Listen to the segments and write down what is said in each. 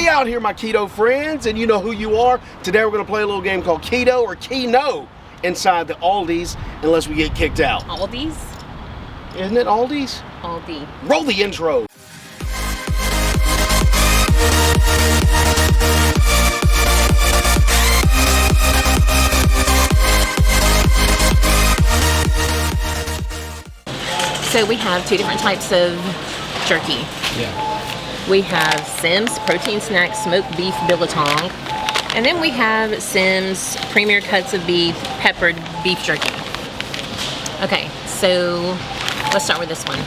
We out here, my keto friends, and you know who you are. Today we're going to play a little game called Keto or KeNO inside the ALDI's, unless we get kicked out. ALDI's? Isn't it ALDI's? ALDI. Roll the intro. So we have two different types of jerky. Yeah. We have Simms Protein Snack Smoked Beef Biltong, and then we have Simms Premier Cuts of Beef Peppered Beef Jerky. Okay, so let's start with this one.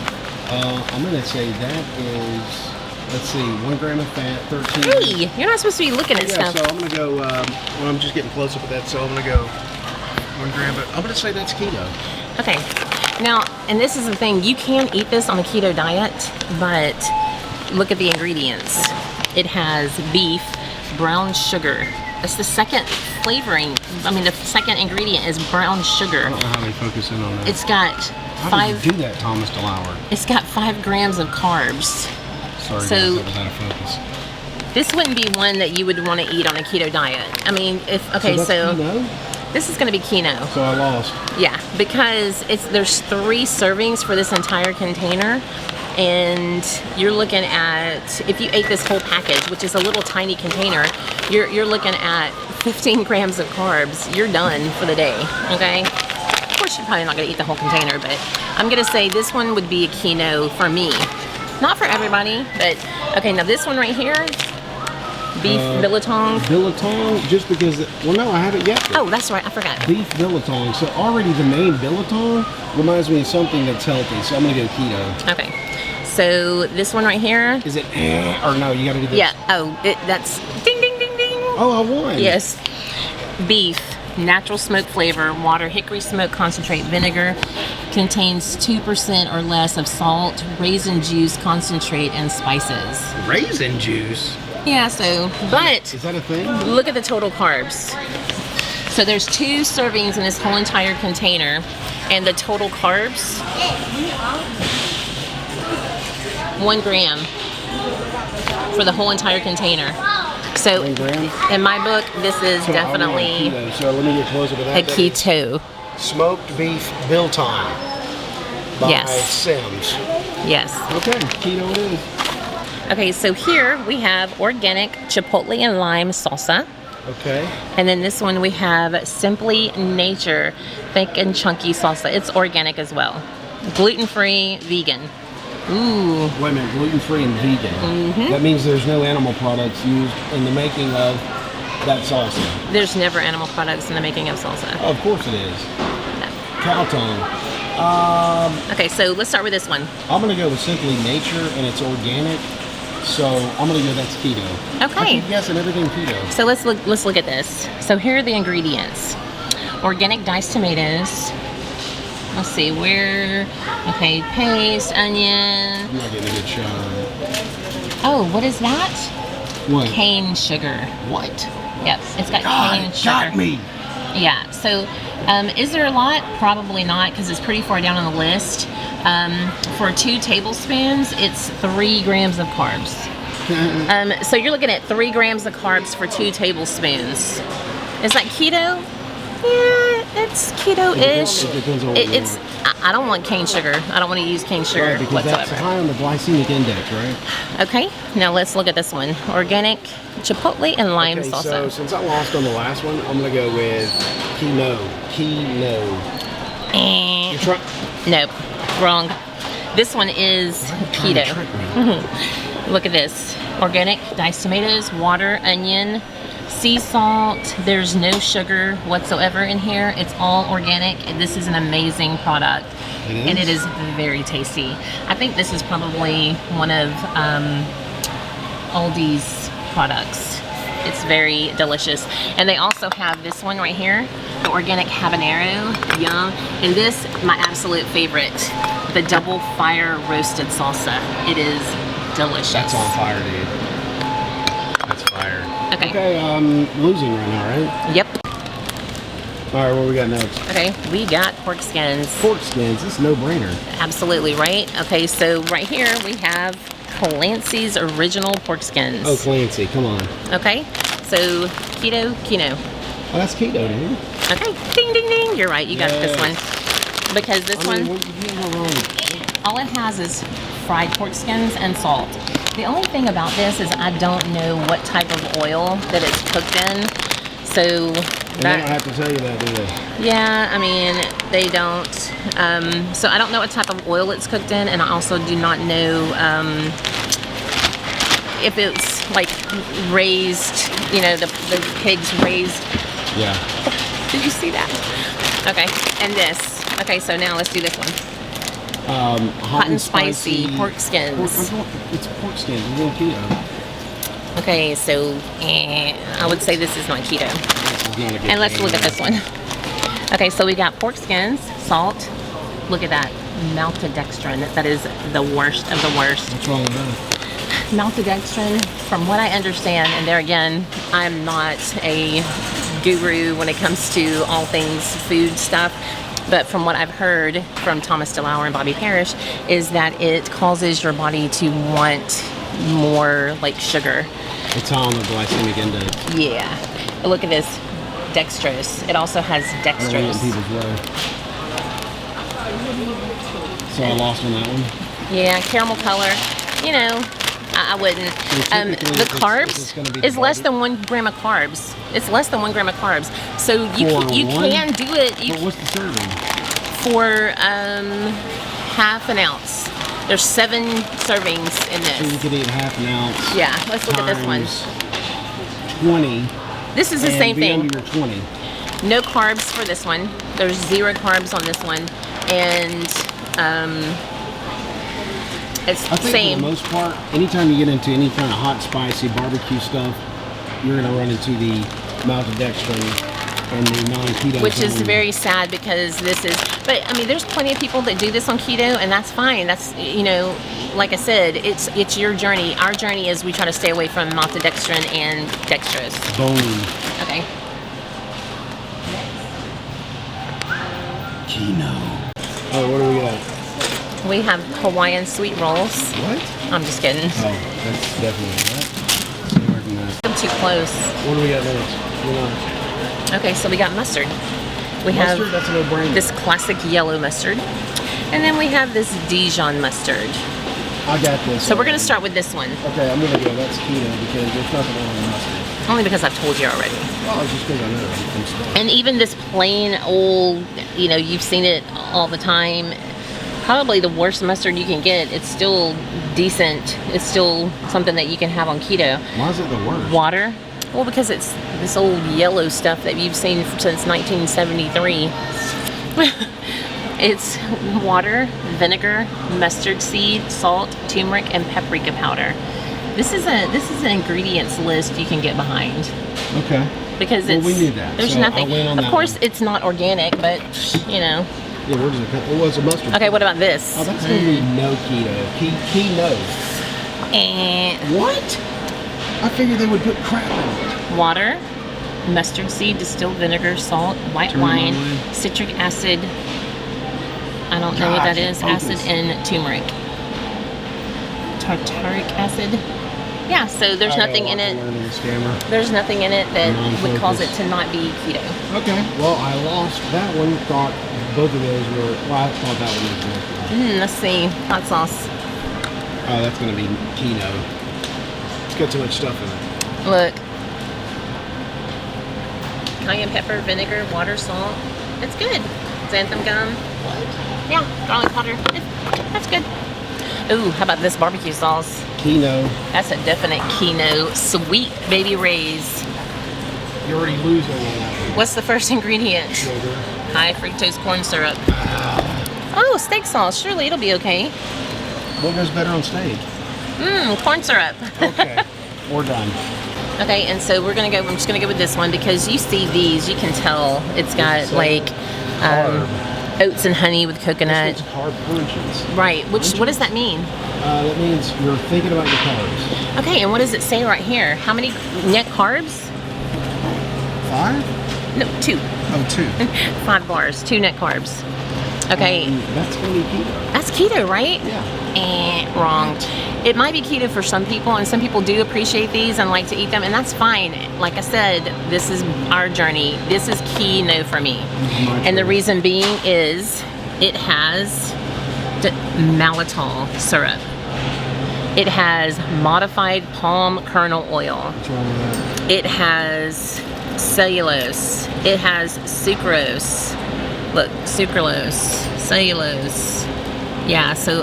I'm going to say that is, let's see, 1 gram of fat, 13. Hey, you're not supposed to be looking at stuff. So I'm going to go, well, I'm just getting close up with that, so I'm going to go 1 gram, but I'm going to say that's keto. Okay, now, and this is the thing, you can eat this on a keto diet, but look at the ingredients. It has beef, brown sugar. That's the second flavoring. I mean, the second ingredient is brown sugar. I don't know how they focus in on that. It's got How do you do that, Thomas DeLauer? It's got 5 grams of carbs. Sorry, so guys, that was out of focus. This wouldn't be one that you would want to eat on a keto diet. I mean, so KeNO? This is going to be KeNO. So I lost. Yeah, because there's 3 servings for this entire container, and you're looking at, if you ate this whole package, which is a little tiny container, you're looking at 15 grams of carbs. You're done for the day. Okay. Of course, you're probably not going to eat the whole container, but I'm going to say this one would be a KeNO for me. Not for everybody, but okay. Now this one right here. Beef biltong. Biltong, just because, well, no, I haven't yet. Oh, that's right, I forgot. Beef biltong. So already the name biltong reminds me of something that's healthy. So I'm going to go keto. Okay. So this one right here. Is it or no, you got to do this? Yeah. Oh, that's ding, ding, ding, ding. Oh, I won. Yes. Beef, natural smoke flavor, water, hickory smoke concentrate, vinegar. Contains 2% or less of salt, raisin juice, concentrate, and spices. Raisin juice? Yeah, so, but is that a thing? Look at the total carbs. So there's 2 servings in this whole entire container, and the total carbs, 1 gram for the whole entire container. So in my book, this is definitely so let me get closer to that. A keto. Smoked beef biltong by Simms. Yes. Okay, keto it is. Okay, so here we have organic chipotle and lime salsa. Okay. And then this one we have Simply Nature thick and chunky salsa. It's organic as well. Gluten-free, vegan. Ooh. Wait a minute, gluten-free and vegan. Mm-hmm. That means there's no animal products used in the making of that salsa. There's never animal products in the making of salsa. Oh, of course it is. No. Cow tongue. Okay, so let's start with this one. I'm going to go with Simply Nature, and it's organic. So I'm going to go that's keto. Okay. I keep guessing everything keto. So let's look at this. So here are the ingredients. Organic diced tomatoes. Let's see, okay, paste, onion. You're not getting a good shot on it. Oh, what is that? What? Cane sugar. What? Yep, it's got cane sugar. Got me. Yeah, so is there a lot? Probably not, because it's pretty far down on the list. For 2 tablespoons, it's 3 grams of carbs. So you're looking at 3 grams of carbs for 2 tablespoons. Is that keto? Yeah, it's keto-ish. It depends on what I don't want cane sugar. I don't want to use cane sugar right, because whatsoever. That's high on the glycemic index, right? Okay, now let's look at this one. Organic chipotle and lime salsa. So since I lost on the last one, I'm gonna go with KeNO. KeNO. Nope, wrong. This one is keto. Look at this. Organic diced tomatoes, water, onion, sea salt. There's no sugar whatsoever in here. It's all organic. This is an amazing product. And it is very tasty. I think this is probably one of ALDI's products. It's very delicious. And they also have this one right here, the organic habanero, yum. And this, my absolute favorite, the double fire roasted salsa. It is delicious. That's on fire, dude. That's fire. Okay. Okay, I'm losing right now, right? Yep. All right, what we got next? Okay, we got pork skins. Pork skins, this is no brainer. Absolutely, right? Okay, so right here we have Clancy's Original Pork Skins. Oh, Clancy, come on. Okay, so keto, KeNO. Oh, that's keto, dude. Okay, ding, ding, ding. You're right, you got this one. Because this one, all it has is fried pork skins and salt. The only thing about this is I don't know what type of oil that it's cooked in. So they don't have to tell you that, do they? Yeah, I mean, they don't. So I don't know what type of oil it's cooked in, and I also do not know if it's like raised, you know, the pigs raised. Yeah. Did you see that? Okay, and this. Okay, so now let's do this one. Hot and spicy pork skins. It's pork skins. It's real keto. Okay, so I would say this is not keto. And let's look at this one. Okay, so we got pork skins, salt. Look at that. Maltodextrin. That is the worst of the worst. What's wrong with that? Maltodextrin, from what I understand, and there again, I'm not a guru when it comes to all things food stuff, but from what I've heard from Thomas DeLauer and Bobby Parrish is that it causes your body to want more like sugar. It's on the glycemic index. Yeah. Look at this. Dextrose. It also has dextrose. So I lost on that one? Yeah, caramel color. You know, I wouldn't. The carbs is less than 1 gram of carbs. It's less than 1 gram of carbs. So you can do it. But what's the serving? For half an ounce. There's 7 servings in this. So you could eat half an ounce. Yeah, let's look at this one. 20. This is the same thing. Under 20. No carbs for this one. There's 0 carbs on this one, and it's I think same. for the most part, anytime you get into any kind of hot, spicy barbecue stuff, you're gonna run into the maltodextrin and the non-keto. Which is very sad because this is, but I mean, there's plenty of people that do this on keto, and that's fine. That's, you know, like I said, it's your journey. Our journey is we try to stay away from maltodextrin and dextrose. Boom. Okay. KeNO. Oh, what do we got? We have Hawaiian sweet rolls. What? I'm just kidding. Oh, that's definitely that. I'm too close. What do we got next? Okay, so we got mustard. We Mustard, have that's a no-brainer. this classic yellow mustard. And then we have this Dijon mustard. I got this. So we're going to start with this one. Okay, I'm going to go. That's keto because there's nothing wrong with mustard. Only because I've told you already. Well, it's just because I know. And even this plain old, you know, you've seen it all the time. Probably the worst mustard you can get. It's still decent. It's still something that you can have on keto. Why is it the worst? Water. Well, because it's this old yellow stuff that you've seen since 1973. It's water, vinegar, mustard seed, salt, turmeric, and paprika powder. This is an ingredients list you can get behind. Okay. Because it's, we knew that. There's so nothing. Of course, it's not organic, but you know. Yeah, where does it come? It was a mustard. Okay, what about this? Oh, that's gonna be no keto. KeNO. And what? I figured they would put crap in it. Water, mustard seed, distilled vinegar, salt, white wine, citric acid. I don't know what that is. Acid and turmeric. Tartaric acid. Yeah, so there's nothing in it. There's nothing in it that would cause it to not be keto. Okay. Well, I lost that one. Thought both of those were. Well, I thought that one was. Let's see. Hot sauce. Oh, that's gonna be KeNO. It's got too much stuff in it. Look. Cayenne pepper, vinegar, water, salt. It's good. Xanthan gum. What? Yeah, garlic powder. That's good. Ooh, how about this barbecue sauce? KeNO. That's a definite KeNO. Sweet Baby Ray's. You're already losing on that one. What's the first ingredient? Sugar. High fructose corn syrup. Oh, steak sauce. Surely it'll be okay. What goes better on steak? Corn syrup. Okay, we're done. Okay, and so we're gonna go. I'm just gonna go with this one because you see these, you can tell it's got like oats and honey with coconut. It's carb punches. Right. What does that mean? That means you're thinking about your carbs. Okay, and what does it say right here? How many net carbs? 5? No, 2. Oh, 2. 5 bars, 2 net carbs. Okay. That's gonna be keto. That's keto, right? Yeah. Wrong. it might be keto for some people, and some people do appreciate these and like to eat them, and that's fine. Like I said, this is our journey. This is KeNO for me. And the reason being is it has maltitol syrup. It has modified palm kernel oil. What's wrong with that? It has cellulose. It has sucrose. Look, sucralose, cellulose. Yeah, so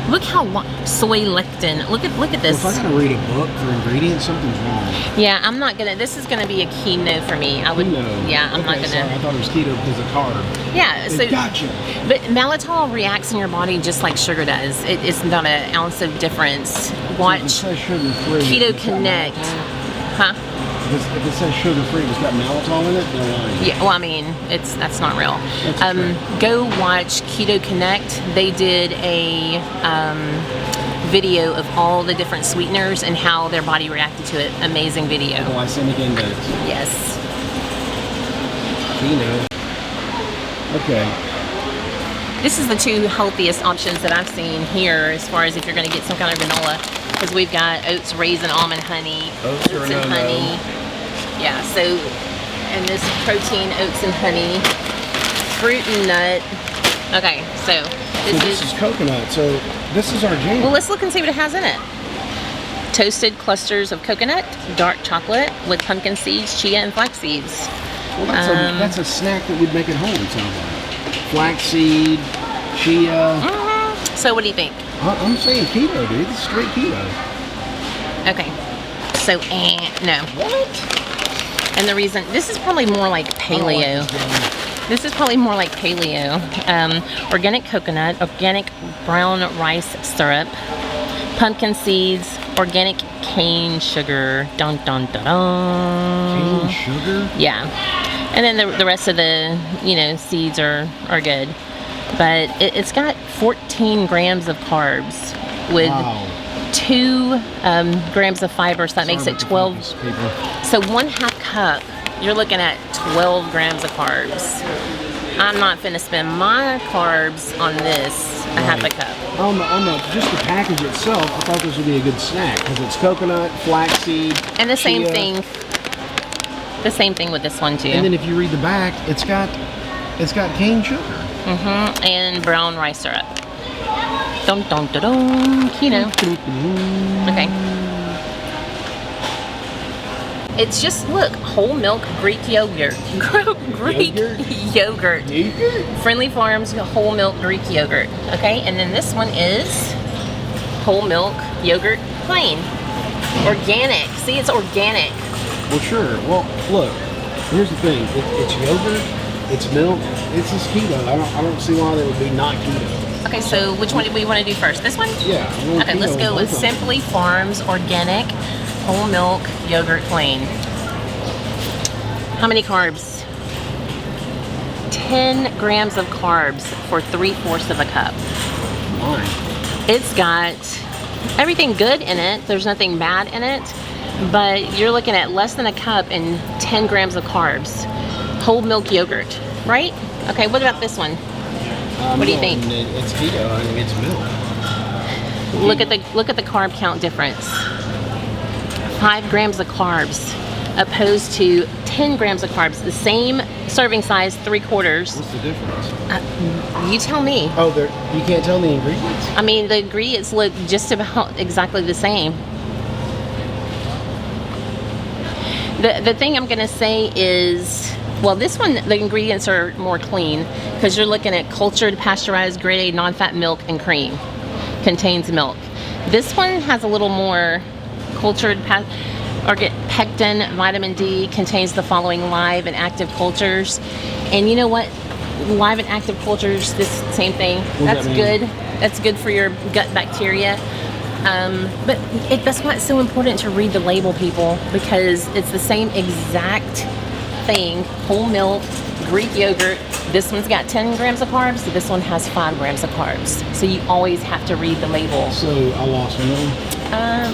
look how soy lectin. Look at this. Well, if I gotta read a book for ingredients, something's wrong. Yeah, I'm not gonna. This is gonna be a KeNO for me. I would. KeNO. Yeah, I'm not Okay, gonna. sorry, I thought it was keto because of carb. Yeah, so. Gotcha. But maltitol reacts in your body just like sugar does. It's not an ounce of difference. Watch If it says sugar-free, Keto it's got Connect. maltitol. Huh? If it says sugar-free, it's got maltitol in it, they're lying. Yeah, well, I mean, that's not real. That's Go watch Keto Connect. They did a video of all the different sweeteners and how their body reacted to it. Amazing video. Glycemic index. Yes. KeNO. Okay. This is the two healthiest options that I've seen here as far as if you're going to get some kind of granola. Because we've got oats, raisin, almond, honey. Oats are and no-no. honey. Yeah, so, and this protein, oats and honey. Fruit and nut. Okay, so This is coconut, so this is our jam. well, let's look and see what it has in it. Toasted clusters of coconut, dark chocolate with pumpkin seeds, chia, and flax seeds. Well, that's a snack that we'd make at home, it sounds like. Flaxseed, chia. So what do you think? I'm saying keto, dude. This is straight keto. Okay, so no. What? And the reason, this is probably more like paleo. This is probably more like paleo. Organic coconut, organic brown rice syrup, pumpkin seeds, organic cane sugar. Dun dun dun dun. Cane sugar? Yeah. And then the rest of the, seeds are good. But it's got 14 grams of carbs with 2 grams of fiber, so that makes it 12. So 1/2 cup, you're looking at 12 grams of carbs. I'm not finna spend my carbs on this, a 1/2 cup. On just the package itself, I thought this would be a good snack because it's coconut, flaxseed, And the same chia. thing. The same thing with this one too. And then if you read the back, it's got cane sugar. And brown rice syrup. Dun dun dun dun. KeNO. Okay. It's just, look, whole milk Greek yogurt. Greek yogurt. Friendly Farms whole milk Greek yogurt. Okay, and then this one is whole milk yogurt plain. Organic. See, it's organic. Well, sure. Well, look. Here's the thing. It's yogurt. It's milk. It's just keto. I don't see why they would be not keto. Okay, so which one do we want to do first? This one? Yeah. Okay, let's go with Simply Farms Organic Whole Milk Yogurt Plain. How many carbs? 10 grams of carbs for 3/4 of a cup. Mine. It's got everything good in it. There's nothing bad in it, but you're looking at less than a cup and 10 grams of carbs. Whole milk yogurt, right? Okay, what about this one? What do you think? It's keto. I mean, it's milk. Look at the carb count difference. 5 grams of carbs opposed to 10 grams of carbs. The same serving size, 3/4. What's the difference? You tell me. Oh, you can't tell the ingredients? I mean, the ingredients look just about exactly the same. The thing I'm going to say is, well, this one, the ingredients are more clean because you're looking at cultured, pasteurized, grade A, non-fat milk and cream. Contains milk. This one has a little more cultured, pectin, vitamin D, contains the following live and active cultures. And you know what? Live and active cultures, this same thing. That's good. That's good for your gut bacteria. But that's why it's so important to read the label, people, because it's the same exact thing. Whole milk, Greek yogurt. This one's got 10 grams of carbs. This one has 5 grams of carbs. So you always have to read the label. So I lost one.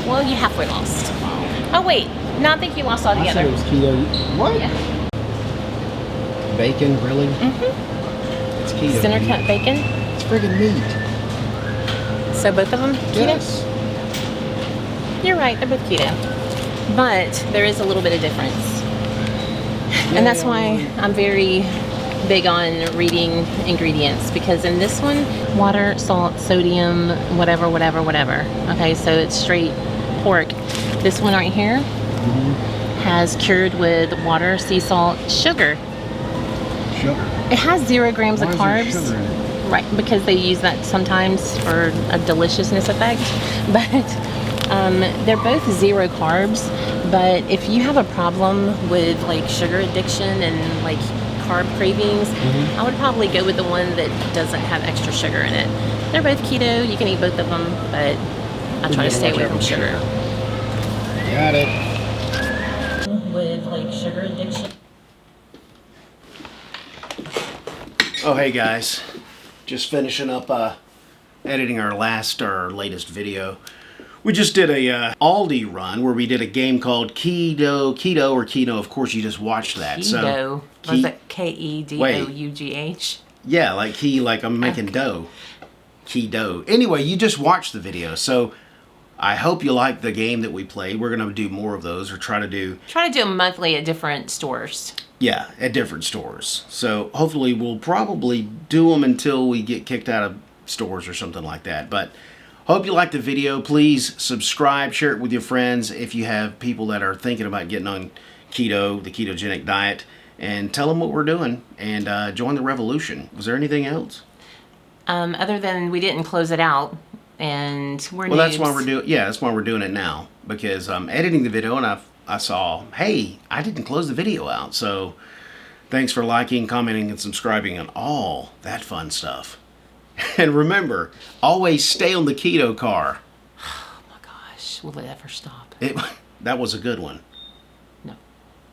Well, you halfway lost. Oh wait, no, I think you lost I altogether. said it was keto. What? Yeah. Bacon, really? It's keto. Center cut bacon. It's friggin' meat. So both of them keto? Yes. You're right, they're both keto. But there is a little bit of difference. And that's why I'm very big on reading ingredients, because in this one, water, salt, sodium, whatever. Okay, so it's straight pork. This one right here has cured with water, sea salt, sugar. Sugar. It has 0 grams of Why is carbs. there sugar in it? Right, because they use that sometimes for a deliciousness effect. But they're both 0 carbs. But if you have a problem with like sugar addiction and like carb cravings, I would probably go with the one that doesn't have extra sugar in it. They're both keto. You can eat both of them, but I try to stay away from sugar. Got it. With like sugar addiction. Oh, hey guys, just finishing up editing our latest video. We just did a ALDI run where we did a game called Keto or KeNO. Of course, you just watched that. Keto. Was it Kedough? Yeah, like I'm making dough. Keto. Anyway, you just watched the video, so I hope you liked the game that we played. We're gonna do more of those, or try to do them monthly at different stores. Yeah, at different stores. So hopefully we'll probably do them until we get kicked out of stores or something like that. But hope you liked the video. Please subscribe, share it with your friends if you have people that are thinking about getting on keto, the ketogenic diet, and tell them what we're doing, and join the revolution. Was there anything else? Other than we didn't close it out, and we're Well, noobs. that's why we're doing. Yeah, that's why we're doing it now, because I'm editing the video and I saw, hey, I didn't close the video out. So thanks for liking, commenting, and subscribing and all that fun stuff. And remember, always stay on the keto car. Oh my gosh, will it ever stop? That was a good one.